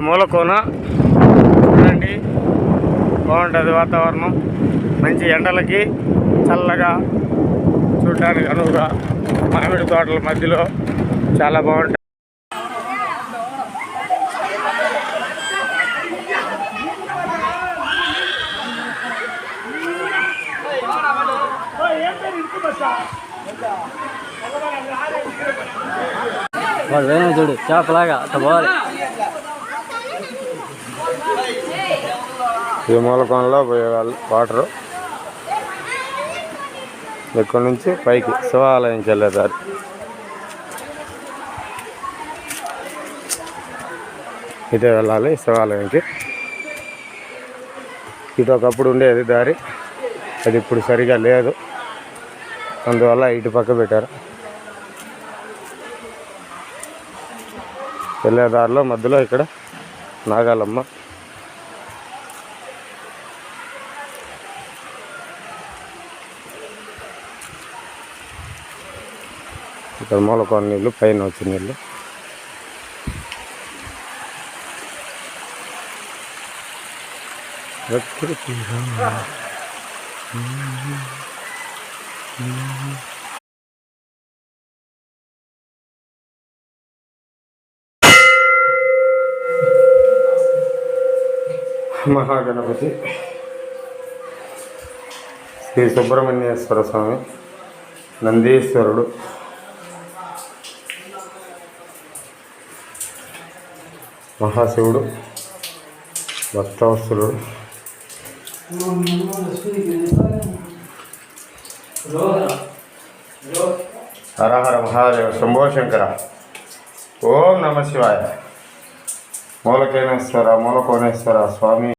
మూలకోన చూడండి, బాగుంటుంది వాతావరణం. మంచి ఎండలకి చల్లగా చూడడానికి అనువుగా మామిడి తోటల మధ్యలో చాలా బాగుంటుంది. వాడు వేరే చూడు చేపలాగా అట్లా పోవాలి. ఈ మూలకోనలో పోయే వాటరు ఇక్కడ నుంచి పైకి శివాలయంకి వెళ్ళే దారి. ఇదే వెళ్ళాలి శివాలయంకి. ఇటు ఒకప్పుడు ఉండేది దారి, అది ఇప్పుడు సరిగా లేదు, అందువల్ల ఇటు పక్క పెట్టారు. వెళ్ళే దారిలో మధ్యలో ఇక్కడ నాగాలమ్మ. ఇక్కడ మూలకోన నీళ్ళు, పైన వచ్చిన నీళ్ళు. మహాగణపతి శ్రీ సుబ్రహ్మణ్యేశ్వర స్వామి, నందీశ్వరుడు, మహాశివుడు, భక్తవత్సలుడు, హర హర మహాదేవ శంభో శంకర. ఓం నమ శివాయ. మూలకోనేశ్వర స్వామి.